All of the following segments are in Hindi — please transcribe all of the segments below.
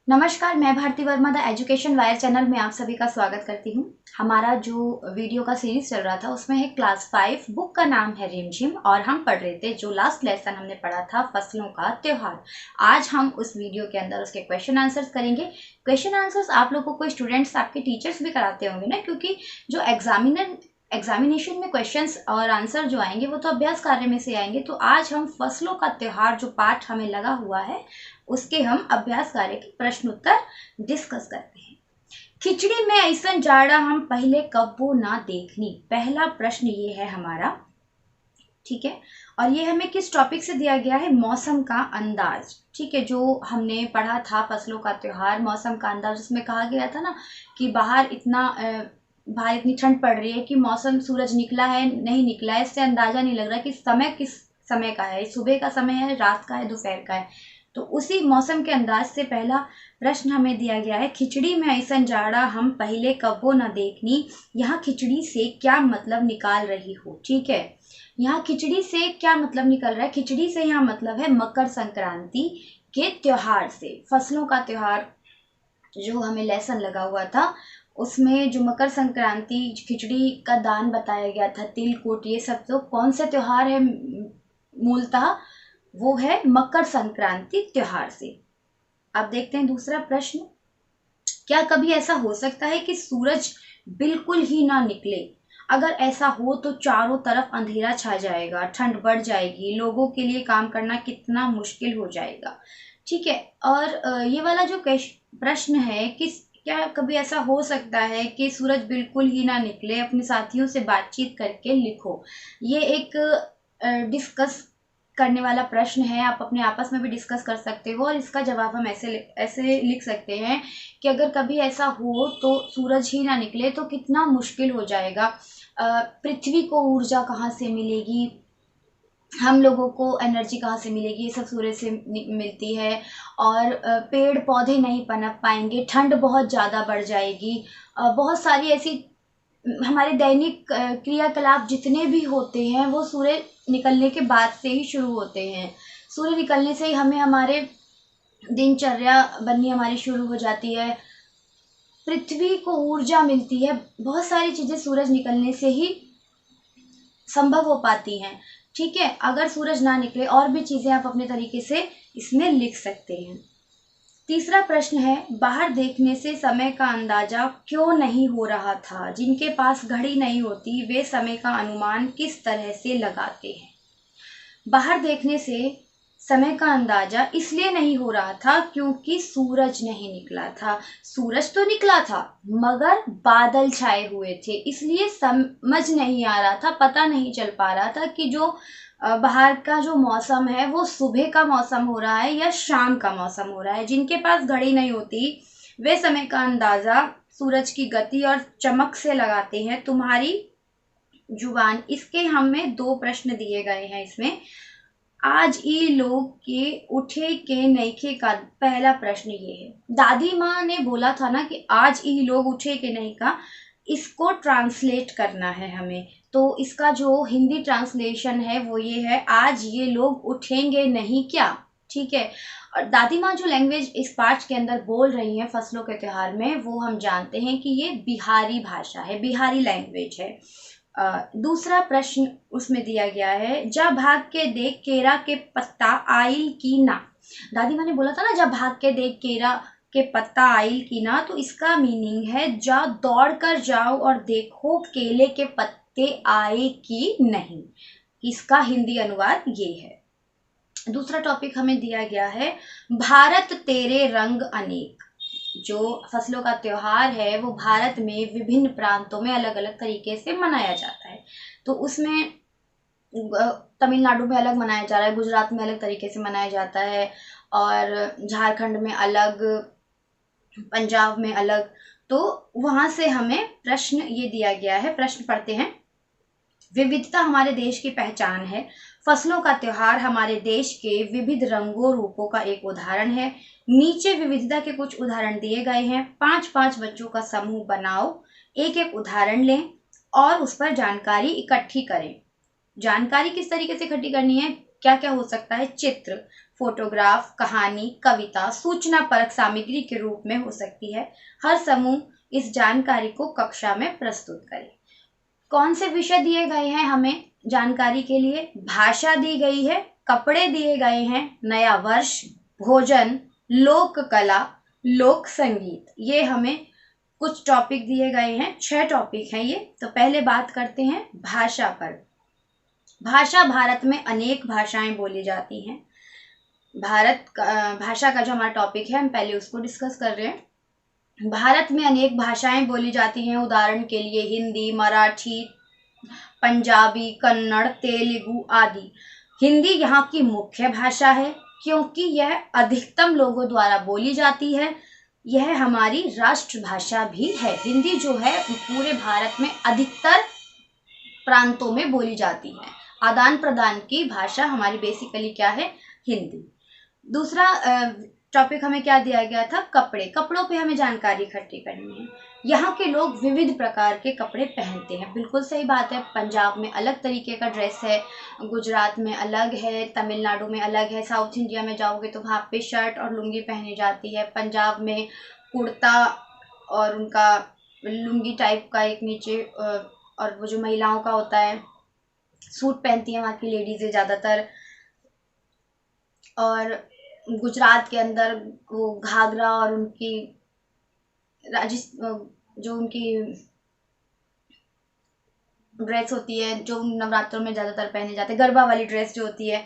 नमस्कार, मैं Bharti Verma The Education Wire channel में आप सभी का स्वागत करती हूँ। हमारा जो वीडियो का सीरीज चल रहा था उसमें है क्लास 5, बुक का नाम है रिमझिम और हम पढ़ रहे थे जो लास्ट लेसन हमने पढ़ा था फसलों का त्योहार। आज हम उस वीडियो के अंदर उसके क्वेश्चन आंसर्स करेंगे। क्वेश्चन आंसर्स आप लोगों को स्टूडेंट्स आपके टीचर्स भी कराते होंगे ना, क्योंकि जो एग्जामिनेशन में क्वेश्चंस और आंसर जो आएंगे वो तो अभ्यास कार्य में से आएंगे। तो आज हम फसलों का त्योहार जो पाठ हमें लगा हुआ है उसके हम अभ्यास कार्य के प्रश्न उत्तर डिस्कस करते हैं। खिचड़ी में ऐसा जाड़ा हम पहले कब्बो ना देखनी, पहला प्रश्न ये है हमारा। ठीक है, और ये हमें किस टॉपिक से दिया गया है? मौसम का अंदाज। ठीक है, जो हमने पढ़ा था फसलों का त्योहार मौसम का अंदाज, उसमें कहा गया था ना कि बाहर इतनी ठंड पड़ रही है कि मौसम, सूरज निकला है नहीं निकला है इससे अंदाजा नहीं लग रहा कि समय किस समय का है, सुबह का समय है, रात का है, दोपहर का है। तो उसी मौसम के अंदाज से पहला प्रश्न हमें दिया गया है, खिचड़ी में ऐसन जाड़ा हम पहले कबो न देखनी। यहाँ खिचड़ी से क्या मतलब निकाल रही हो? ठीक है, यहाँ खिचड़ी से क्या मतलब निकल रहा है? खिचड़ी से यहाँ मतलब है मकर संक्रांति के त्योहार से। फसलों का त्योहार जो हमें लेसन लगा हुआ था उसमें जो मकर संक्रांति, खिचड़ी का दान बताया गया था, तिलकुट, ये सब तो कौन सा त्योहार है मूलतः? वो है मकर संक्रांति त्योहार से। अब देखते हैं दूसरा प्रश्न। क्या कभी ऐसा हो सकता है कि सूरज बिल्कुल ही ना निकले? अगर ऐसा हो तो चारों तरफ अंधेरा छा जाएगा, ठंड बढ़ जाएगी, लोगों के लिए काम करना कितना मुश्किल हो जाएगा। ठीक है, और ये वाला जो प्रश्न है कि क्या कभी ऐसा हो सकता है कि सूरज बिल्कुल ही ना निकले, अपने साथियों से बातचीत करके लिखो। ये एक डिस्कस करने वाला प्रश्न है, आप अपने आपस में भी डिस्कस कर सकते हो और इसका जवाब हम ऐसे लिख सकते हैं कि अगर कभी ऐसा हो तो सूरज ही ना निकले तो कितना मुश्किल हो जाएगा। पृथ्वी को ऊर्जा कहाँ से मिलेगी, हम लोगों को एनर्जी कहाँ से मिलेगी? ये सब सूरज से मिलती है। और पेड़ पौधे नहीं पनप पाएंगे, ठंड बहुत ज़्यादा बढ़ जाएगी। बहुत सारी ऐसी हमारे दैनिक क्रियाकलाप जितने भी होते हैं वो सूर्य निकलने के बाद से ही शुरू होते हैं। सूर्य निकलने से ही हमें हमारे दिनचर्या बननी हमारी शुरू हो जाती है, पृथ्वी को ऊर्जा मिलती है, बहुत सारी चीज़ें सूरज निकलने से ही संभव हो पाती हैं। ठीक है, अगर सूरज ना निकले और भी चीज़ें आप अपने तरीके से इसमें लिख सकते हैं। तीसरा प्रश्न है, बाहर देखने से समय का अंदाजा क्यों नहीं हो रहा था? जिनके पास घड़ी नहीं होती वे समय का अनुमान किस तरह से लगाते हैं? बाहर देखने से समय का अंदाजा इसलिए नहीं हो रहा था क्योंकि सूरज नहीं निकला था। सूरज तो निकला था मगर बादल छाए हुए थे, इसलिए समझ नहीं आ रहा था, पता नहीं चल पा रहा था कि जो बाहर का जो मौसम है वो सुबह का मौसम हो रहा है या शाम का मौसम हो रहा है। जिनके पास घड़ी नहीं होती वे समय का अंदाजा सूरज की गति और चमक से लगाते हैं। तुम्हारी जुबान, इसके हमें 2 प्रश्न दिए गए हैं इसमें। आज ई लोग के उठे के नईखे का, पहला प्रश्न ये है। दादी माँ ने बोला था ना कि आज ई लोग उठे के नहीं का, इसको ट्रांसलेट करना है हमें। तो इसका जो हिंदी ट्रांसलेशन है वो ये है, आज ये लोग उठेंगे नहीं क्या? ठीक है, और दादी माँ जो लैंग्वेज इस पाठ के अंदर बोल रही हैं फसलों के त्योहार में, वो हम जानते हैं कि ये बिहारी भाषा है, बिहारी लैंग्वेज है। दूसरा प्रश्न उसमें दिया गया है, जब भाग के देख केरा के पत्ता आइल की ना। दादी माँ ने बोला था ना, जब भाग के देख केरा के पत्ता आइल की ना, तो इसका मीनिंग है जा दौड़ कर जाओ और देखो केले के पत्ते आए कि नहीं। इसका हिंदी अनुवाद ये है। दूसरा टॉपिक हमें दिया गया है, भारत तेरे रंग अनेक। जो फसलों का त्योहार है वो भारत में विभिन्न प्रांतों में अलग अलग तरीके से मनाया जाता है। तो उसमें तमिलनाडु में अलग मनाया जा रहा है, गुजरात में अलग तरीके से मनाया जाता है, और झारखंड में अलग, पंजाब में अलग। तो वहां से हमें प्रश्न ये दिया गया है, प्रश्न पढ़ते हैं। विविधता हमारे देश की पहचान है। फसलों का त्योहार हमारे देश के विविध रंगों रूपों का एक उदाहरण है। नीचे विविधता के कुछ उदाहरण दिए गए हैं। 5-5 बच्चों का समूह बनाओ, एक एक उदाहरण लें और उस पर जानकारी इकट्ठी करें। जानकारी किस तरीके से इकट्ठी करनी है? क्या क्या हो सकता है? चित्र, फोटोग्राफ, कहानी, कविता, सूचना परक सामग्री के रूप में हो सकती है। हर समूह इस जानकारी को कक्षा में प्रस्तुत करे। कौन से विषय दिए गए हैं हमें जानकारी के लिए? भाषा दी गई है, कपड़े दिए गए हैं, नया वर्ष, भोजन, लोक कला, लोक संगीत। ये हमें कुछ टॉपिक दिए गए हैं, 6 टॉपिक हैं ये। तो पहले बात करते हैं भाषा पर। भाषा, भारत में अनेक भाषाएं बोली जाती हैं। भाषा का जो हमारा टॉपिक है हम पहले उसको डिस्कस कर रहे हैं। भारत में अनेक भाषाएं बोली जाती हैं। उदाहरण के लिए हिंदी, मराठी, पंजाबी, कन्नड़, तेलुगु आदि। हिंदी यहाँ की मुख्य भाषा है क्योंकि यह अधिकतम लोगों द्वारा बोली जाती है। यह हमारी राष्ट्रभाषा भी है। हिंदी जो है पूरे भारत में अधिकतर प्रांतों में बोली जाती है। आदान प्रदान की भाषा हमारी बेसिकली क्या है? हिंदी। दूसरा टॉपिक हमें क्या दिया गया था? कपड़े। कपड़ों पे हमें जानकारी इकट्ठी करनी है। यहाँ के लोग विविध प्रकार के कपड़े पहनते हैं। बिल्कुल सही बात है। पंजाब में अलग तरीके का ड्रेस है, गुजरात में अलग है, तमिलनाडु में अलग है। साउथ इंडिया में जाओगे तो वहाँ पे शर्ट और लुंगी पहनी जाती है। पंजाब में कुर्ता और उनका लुंगी टाइप का एक नीचे, और वो जो महिलाओं का होता है सूट पहनती है वहाँ की लेडीज़ें ज़्यादातर। और गुजरात के अंदर वो घाघरा और उनकी जो उनकी ड्रेस होती है जो नवरात्रों में ज़्यादातर पहने जाते हैं, गरबा वाली ड्रेस जो होती है।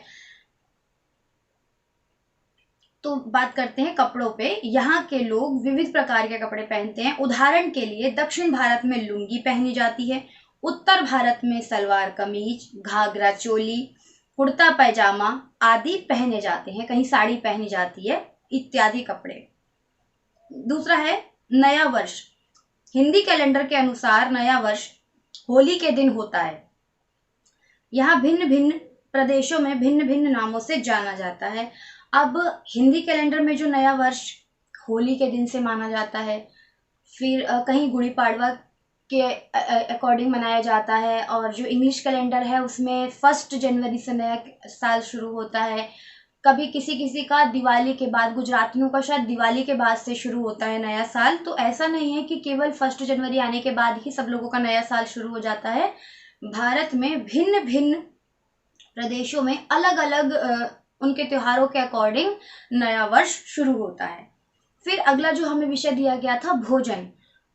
तो बात करते हैं कपड़ों पे। यहाँ के लोग विविध प्रकार के कपड़े पहनते हैं। उदाहरण के लिए दक्षिण भारत में लुंगी पहनी जाती है, उत्तर भारत में सलवार कमीज, घाघरा चोली, कुर्ता पैजामा आदि पहने जाते हैं। कहीं साड़ी पहनी जाती है इत्यादि कपड़े। दूसरा है नया वर्ष। हिंदी कैलेंडर के अनुसार नया वर्ष होली के दिन होता है। यहाँ भिन्न भिन्न प्रदेशों में भिन्न भिन्न नामों से जाना जाता है। अब हिंदी कैलेंडर में जो नया वर्ष होली के दिन से माना जाता है, फिर कहीं गुड़ी पाड़वा के अकॉर्डिंग मनाया जाता है। और जो इंग्लिश कैलेंडर है उसमें 1 जनवरी से नया साल शुरू होता है। कभी किसी किसी का दिवाली के बाद, गुजरातियों का शायद दिवाली के बाद से शुरू होता है नया साल। तो ऐसा नहीं है कि केवल 1 जनवरी आने के बाद ही सब लोगों का नया साल शुरू हो जाता है। भारत में भिन्न भिन्न प्रदेशों में अलग अलग उनके त्योहारों के अकॉर्डिंग नया वर्ष शुरू होता है। फिर अगला जो हमें विषय दिया गया था भोजन।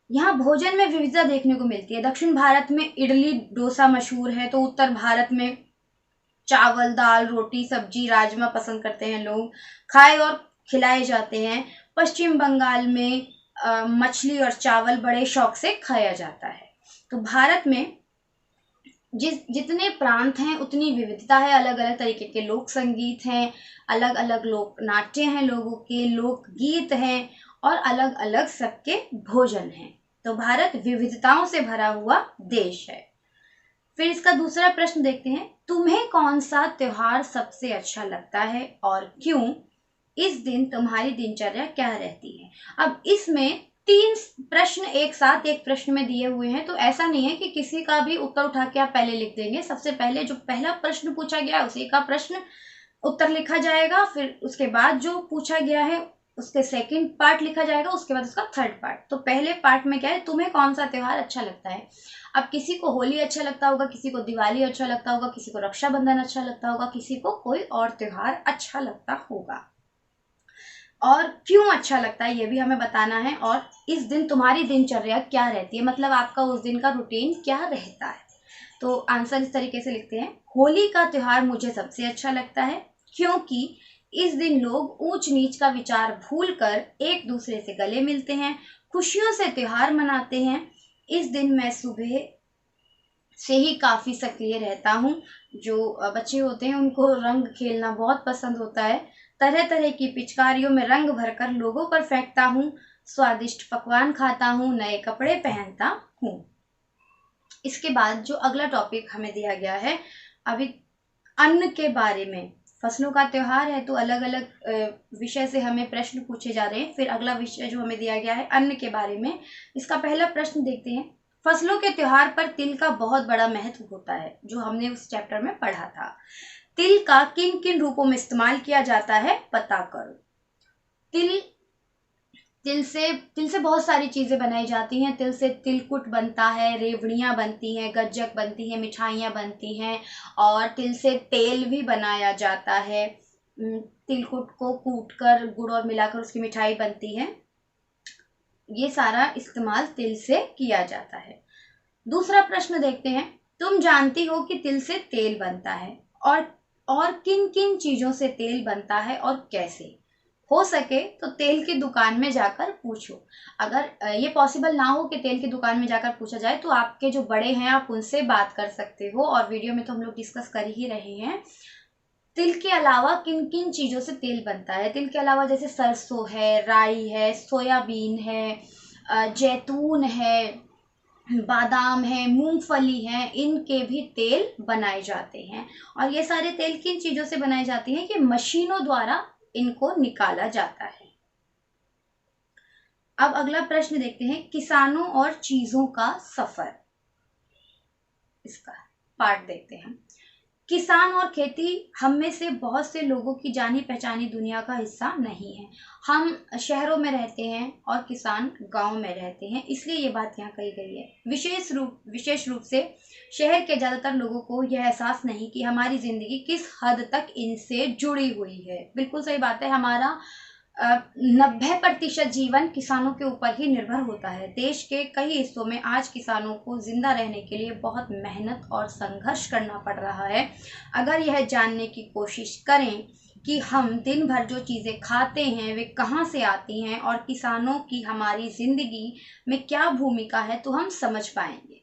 यहाँ भोजन में विविधता देखने को मिलती है। दक्षिण भारत में इडली डोसा मशहूर है, तो उत्तर भारत में चावल, दाल, रोटी, सब्जी, राजमा पसंद करते हैं लोग, खाए और खिलाए जाते हैं। पश्चिम बंगाल में मछली और चावल बड़े शौक से खाया जाता है। तो भारत में जितने प्रांत हैं उतनी विविधता है। अलग अलग तरीके के लोक संगीत हैं, अलग अलग लोक नाट्य हैं, लोगों के लोक गीत हैं और अलग अलग सबके भोजन हैं। तो भारत विविधताओं से भरा हुआ देश है। फिर इसका दूसरा प्रश्न देखते हैं, तुम्हें कौन सा त्योहार सबसे अच्छा लगता है और क्यों? इस दिन तुम्हारी दिनचर्या क्या रहती है? अब इसमें 3 प्रश्न एक साथ एक प्रश्न में दिए हुए हैं, तो ऐसा नहीं है कि किसी का भी उत्तर उठा के आप पहले लिख देंगे। सबसे पहले जो पहला प्रश्न पूछा गया उसी का प्रश्न उत्तर लिखा जाएगा, फिर उसके बाद जो पूछा गया है उसके सेकंड पार्ट लिखा जाएगा, उसके बाद उसका थर्ड पार्ट। तो पहले पार्ट में क्या है, तुम्हें कौन सा त्योहार अच्छा लगता है। अब किसी को होली अच्छा लगता होगा, किसी को दिवाली अच्छा लगता होगा, किसी को रक्षाबंधन अच्छा लगता होगा, किसी को कोई और त्योहार अच्छा लगता होगा, और क्यों अच्छा लगता है ये भी हमें बताना है। और इस दिन तुम्हारी दिनचर्या क्या रहती है, मतलब आपका उस दिन का रूटीन क्या रहता है। तो आंसर इस तरीके से लिखते हैं, होली का त्योहार मुझे सबसे अच्छा लगता है क्योंकि इस दिन लोग ऊंच नीच का विचार भूलकर एक दूसरे से गले मिलते हैं, खुशियों से त्योहार मनाते हैं। इस दिन मैं सुबह से ही काफ़ी सक्रिय रहता हूँ। जो बच्चे होते हैं उनको रंग खेलना बहुत पसंद होता है। तरह तरह की पिचकारियों में रंग भरकर लोगों पर फेंकता हूँ, स्वादिष्ट पकवान खाता हूँ, नए कपड़े पहनता हूँ। इसके बाद जो अगला टॉपिक हमें दिया गया है अभी अन्न के बारे में। फसलों का त्योहार है तो अलग अलग विषय से हमें प्रश्न पूछे जा रहे हैं। फिर अगला विषय जो हमें दिया गया है अन्न के बारे में। इसका पहला प्रश्न देखते हैं, फसलों के त्योहार पर तिल का बहुत बड़ा महत्व होता है, जो हमने उस चैप्टर में पढ़ा था। तिल का किन किन रूपों में इस्तेमाल किया जाता है पता करो। तिल तिल से बहुत सारी चीजें बनाई जाती हैं। तिल से तिलकुट बनता है, रेवड़ियाँ बनती हैं, गज्जक बनती है, मिठाइयाँ बनती हैं और तिल से तेल भी बनाया जाता है। तिलकुट को कूटकर गुड़ और मिलाकर उसकी मिठाई बनती है। ये सारा इस्तेमाल तिल से किया जाता है। दूसरा प्रश्न देखते हैं। तुम जानती हो कि तिल से तेल बनता है और किन किन चीजों से तेल बनता है और कैसे? हो सके तो तेल की दुकान में जाकर पूछो। अगर ये पॉसिबल ना हो कि तेल की दुकान में जाकर पूछा जाए तो आपके जो बड़े हैं आप उनसे बात कर सकते हो, और वीडियो में तो हम लोग डिस्कस कर ही रहे हैं। तिल के अलावा किन किन चीज़ों से तेल बनता है? तिल के अलावा जैसे सरसों है, राई है, सोयाबीन है, जैतून है, बादाम है, मूंगफली है, इनके भी तेल बनाए जाते हैं। और ये सारे तेल किन चीज़ों से बनाए जाते हैं कि मशीनों द्वारा इनको निकाला जाता है। अब अगला प्रश्न देखते हैं। किसानों और चीजों का सफर, इसका पार्ट देखते हैं। किसान और खेती हम में से बहुत से लोगों की जानी पहचानी दुनिया का हिस्सा नहीं है। हम शहरों में रहते हैं और किसान गांव में रहते हैं, इसलिए ये बात यहाँ कही गई है। विशेष रूप से शहर के ज़्यादातर लोगों को यह एहसास नहीं कि हमारी ज़िंदगी किस हद तक इनसे जुड़ी हुई है। बिल्कुल सही बात है। हमारा 90% जीवन किसानों के ऊपर ही निर्भर होता है। देश के कई हिस्सों में आज किसानों को जिंदा रहने के लिए बहुत मेहनत और संघर्ष करना पड़ रहा है। अगर यह जानने की कोशिश करें कि हम दिन भर जो चीज़ें खाते हैं वे कहाँ से आती हैं और किसानों की हमारी ज़िंदगी में क्या भूमिका है, तो हम समझ पाएंगे।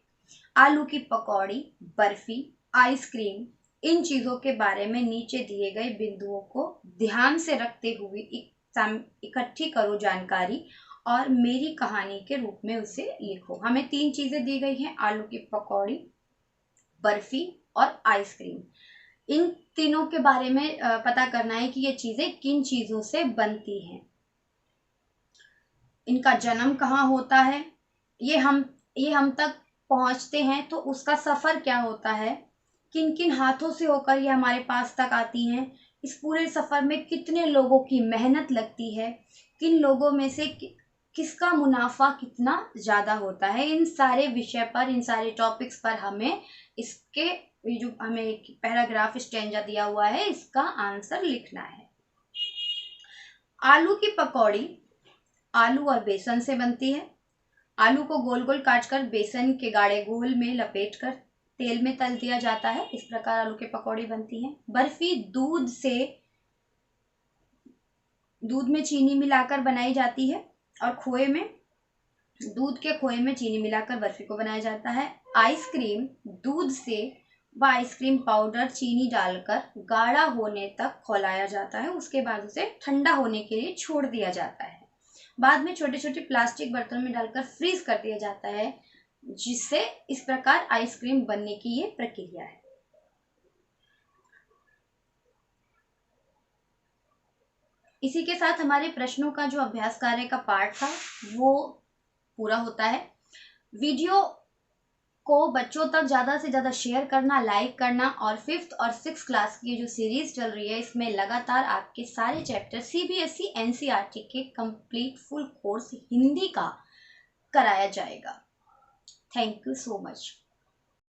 आलू की पकौड़ी, बर्फी, आइसक्रीम, इन चीज़ों के बारे में नीचे दिए गए बिंदुओं को ध्यान से रखते हुए इकट्ठी करो जानकारी और मेरी कहानी के रूप में उसे लिखो। हमें 3 चीजें दी गई हैं, आलू की पकौड़ी, बर्फी और आइसक्रीम। इन तीनों के बारे में पता करना है कि ये चीजें किन चीजों से बनती हैं, इनका जन्म कहाँ होता है, ये हम तक पहुंचते हैं तो उसका सफर क्या होता है, किन किन हाथों से होकर ये हमारे पास तक आती हैं, इस पूरे सफर में कितने लोगों की मेहनत लगती है, किन लोगों में से किसका मुनाफा कितना ज्यादा होता है। इन सारे विषय पर, इन सारे टॉपिक्स पर हमें इसके जो हमें एक पैराग्राफ स्टैंजा दिया हुआ है इसका आंसर लिखना है। आलू की पकौड़ी आलू और बेसन से बनती है। आलू को गोल गोल काटकर बेसन के गाढ़े घोल में लपेटकर तेल में तल दिया जाता है। इस प्रकार आलू की पकौड़ी बनती है। बर्फी दूध में चीनी मिलाकर बनाई जाती है और दूध के खोए में चीनी मिलाकर बर्फी को बनाया जाता है। आइसक्रीम दूध से व आइसक्रीम पाउडर चीनी डालकर गाढ़ा होने तक खौलाया जाता है। उसके बाद उसे ठंडा होने के लिए छोड़ दिया जाता है। बाद में छोटे छोटे प्लास्टिक बर्तनों में डालकर फ्रीज कर दिया जाता है, जिससे इस प्रकार आइसक्रीम बनने की ये प्रक्रिया है। इसी के साथ हमारे प्रश्नों का जो अभ्यास कार्य का पार्ट था वो पूरा होता है। वीडियो को बच्चों तक ज़्यादा से ज़्यादा शेयर करना, लाइक करना, और 5th और 6th क्लास की जो सीरीज चल रही है इसमें लगातार आपके सारे चैप्टर CBSE NCERT के कंप्लीट फुल कोर्स हिंदी का कराया जाएगा। Thank you so much.